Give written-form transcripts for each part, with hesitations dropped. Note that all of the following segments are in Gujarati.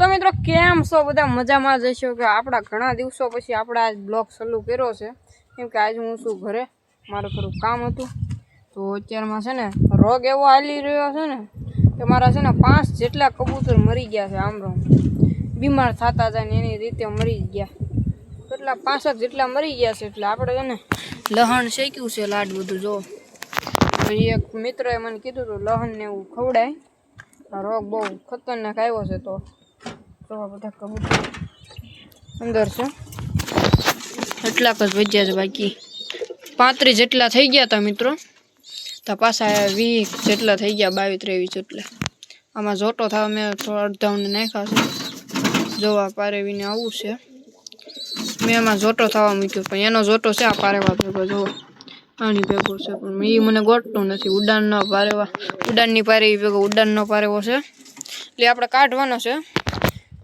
તો મિત્રો કેમ છો બધા મજામાં જશો કે આપણા ઘણા દિવસો પછી આપણે આજ બ્લોગ ચાલુ કર્યો છે કેમ કે આજ હું છું ઘરે મારું થોડું કામ હતું તો અત્યારમાં છે ને રોગ એવો હાલી રહ્યો છે ને કે મારા છે ને 5 જેટલા કબૂતર મરી ગયા છે આમ બીમાર થતા જાય ને એની રીતે મરી ગયા કેટલા 5 જેટલા મરી ગયા છે એટલે આપણે છે ને લહણ શેક્યું છે લાડ બધું જો એક મિત્રએ મને કીધું હતું લહણ ને એવું ખવડાય આ રોગ બહુ ખતરનાક આવ્યો છે તો બધા કબૂતર અંદર છે એટલાક જ વધ્યા છે બાકી 35 જેટલા થઈ ગયા હતા મિત્રો તો પાછા 20 જેટલા થઈ ગયા 22-23 જેટલા આમાં જોટો થવા મેં થોડા અડધાઉને નાખ્યા છે જોવા પારેવીને આવું છે મેં એમાં જોટો થવા મૂક્યો પણ એનો જોટો છે આ પારેવા ભેગો જોવો આની ભેગો છે પણ એ મને ગોઠતું નથી ઉડાનની પારેવી ભેગો ઉડાનનો પારેવો છે એટલે આપણે કાઢવાનો છે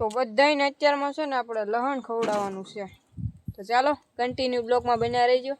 તો બધાને અત્યારમાં છે ને આપણે લહણ ખવડાવવાનું છે તો ચાલો કન્ટિન્યુ બ્લોગમાં બન્યા રહેજો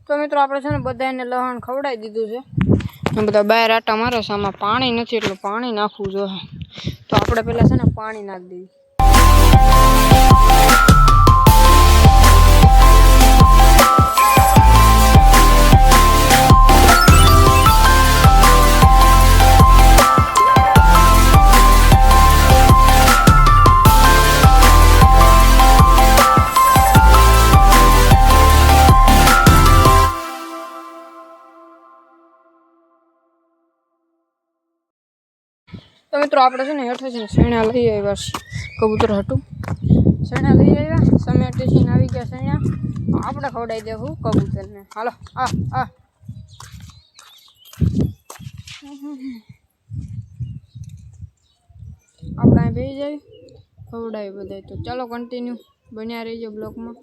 તો મિત્રો આપણે છે ને બધાને લહણ ખવડાવી દીધું છે બધા બહાર આટા મારે છે આમાં પાણી નથી એટલે પાણી નાખવું જોઈએ તો આપણે પહેલાં છે ને પાણી નાખી દઈએ તો મિત્રો આપણે છે ને હેઠે છે ને સૈણા લઈ આવ્યા કબૂતર હતું સૈણા લઈ આવ્યા સમેટીને આવી ગયા સૈણા આપણે ખવડાવી દેવું કબૂતરને હાલો આ આપણે અહીં બેસી જાય ખવડાવી બધા તો ચાલો કન્ટિન્યુ બન્યા રહીજો બ્લોગમાં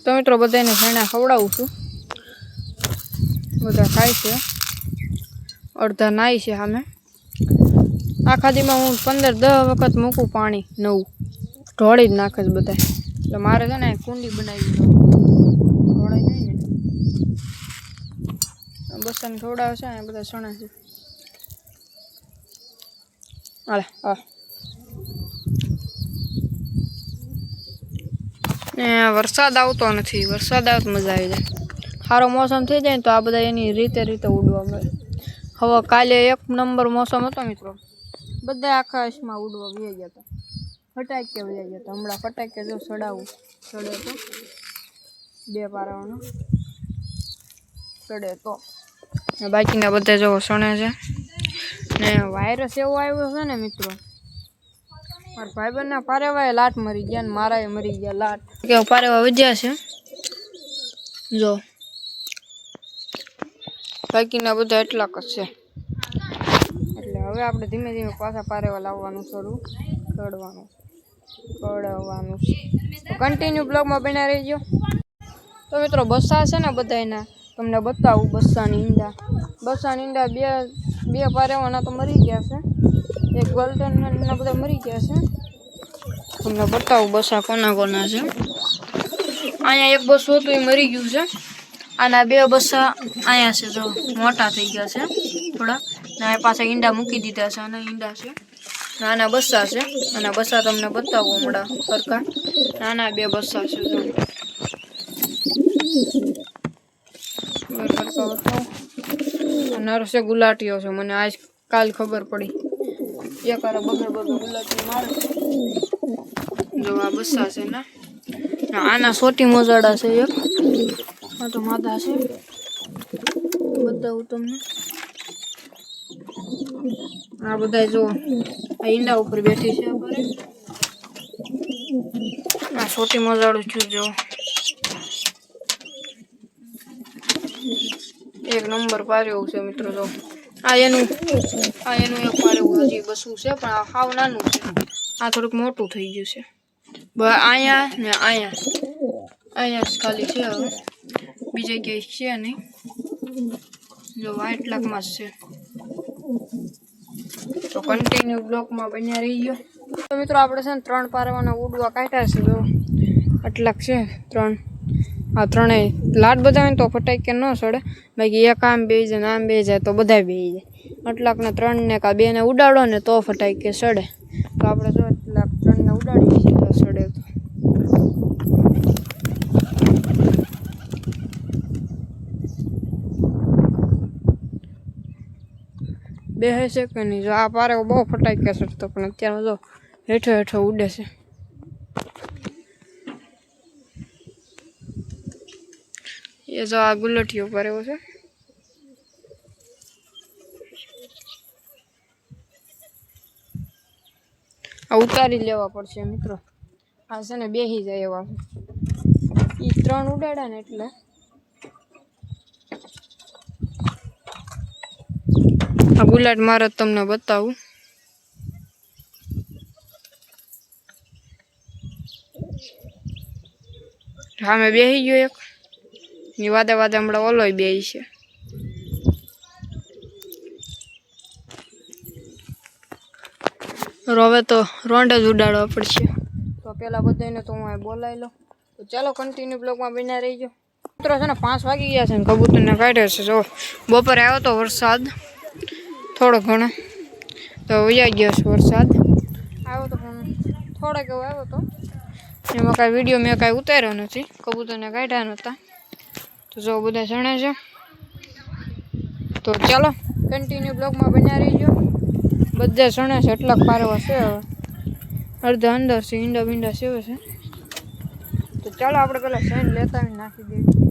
તો મિત્રો બધાને સૈણા ખવડાવું છું બધા ખાય છે અડધા નાય છે સામે આખા દીમાં હું 15-10 વખત મૂકું પાણી નવું ઢોળી જ નાખે છે બધા એટલે મારે છે ને કુંડી બનાવી ઢોળાઈ જાય ને બસાને ખવડાવે છે ને બધા સણા છે હાલે ને વરસાદ આવતો નથી વરસાદ આવે તો મજા આવી જાય સારો મોસમ થઈ જાય ને તો આ બધા એની રીતે ઉડવા મળે હવે કાલે 1 નંબર મોસમ હતો મિત્રો બધા આકાશમાં ઉડવા વહી ગયા હતા ફટાકે વહી ગયા હતા હમણાં ફટાકે જો ચડે તો 2 પારાવાનો ચડે તો બાકીના બધા જો સણે છે ને વાયરસ એવો આવ્યો છે ને મિત્રો મારા ભાઈબંધના પારેવાએ લાટ મરી ગયા ને મારાએ મરી ગયા લાટ કે પારેવા વધ્યા છે જો બાકીના બધા એટલા જ છે એટલે હવે આપણે ધીમે ધીમે પાછા પારેવા લાવવાનું શરૂ કડવાનું છે કન્ટિન્યુ બ્લોગમાં બન્યા રહેજો તો મિત્રો બસ્સા છે ને બધાના તમને બતાવું બસ્સાની ઈંડા બે પારેવાના તો મરી ગયા છે એક ગોલ્ડનના બધા મરી ગયા છે તમને બતાવું બસા કોના છે અહીંયા એક બસો હતું એ મરી ગયું છે આના 2 બસા અહીંયા છે જો મોટા થઈ ગયા છે થોડા ને પાછા ઈંડા મૂકી દીધા છે આના ઈંડા છે નાના બસા છે અને બસા તમને બતાવું હમણાં સરખા નાના 2 બસા છે જો નરસે ગુલાટીઓ છે, મને આજ કાલ ખબર પડી. એકારે બગર ગુલાટી મારે. જો આ બસ્સા છે ને, આના સોટી મોજાડા છે એક. આ તો માદા છે, બતાવું તમને. આ બધા જો આ ઈંડા ઉપર બેઠી છે. આ સોટી મોજાડું છું જો, એક નંબર પાર્યું છે મિત્રો. જો આ એનું એક પાર્યું હજી બસું છે, પણ આ હાવ નાનું છે. આ થોડુંક મોટું થઈ ગયું છે. અહીંયા ને અહીંયા ખાલી છે, હવે બીજે ક્યાંય છે નહીં. જો વ્હાઈટ લાખમાં જ છે. તો કન્ટિન્યુ બ્લોકમાં બન્યા રહી ગયો. તો મિત્રો આપણે છે ને 3 પારવાના ઉડવા કાઢ્યા છે. જો આટલાક છે 3. આ ત્રણેય લાટ બધા હોય તો ફટાકે ન સડે, બાકી એક આમ બે જાય ને આમ બે જાય તો બધા બે જાય. આટલાકને 3 ને કા 2 ને ઉડાડો ને તો ફટાકે સડે. તો આપણે જો આટલાક 3 ને ઉડાડીએ છીએ તો સડે. તો બે છે કે નહીં. જો આ પારે બહુ ફટાકે સડતો, પણ અત્યારમાં જો હેઠો ઉડે છે. એ જો આ ગુલટીઓ પર એવો છે. આ ઉતારી લેવા પડશે મિત્રો. આ છે ને બેસી જાય એવા. એ 3 ઉડાડ્યા ને એટલે આ ગુલાટ મારે તમને બતાવું. હા મેં બેસી ગયો એક. ની વાદે હમણાં ઓલોય બે છે. હવે તો રોંડ જ ઉડાડવા પડશે. તો પેલા બધાને તો હું બોલાવી લઉં. તો ચાલો કન્ટિન્યુ બ્લોગમાં બન્યા રહી ગયો મિત્રો. છે ને 5 વાગી ગયા છે ને કબૂતરને કાઢ્યો છે. જો બપોરે આવ્યો તો વરસાદ થોડો ઘણો, તો વયા ગયો છે વરસાદ. આવ્યો તો પણ થોડોક એવો આવ્યો તો. એમાં કાંઈ વિડીયો મેં કાંઈ ઉતાર્યો નથી, કબૂતરને કાઢ્યા નહોતા. તો જો બધા ચણે છે. તો ચાલો કન્ટિન્યુ બ્લોગમાં બન્યા રહીજો. બધા ચણે છે, એટલાક પારવા છે. હવે અડધા અંદર છે, ઈંડા બીંડા સેવે છે. તો ચાલો આપણે પેલા સેન લેતા આવીને નાખી દઈએ.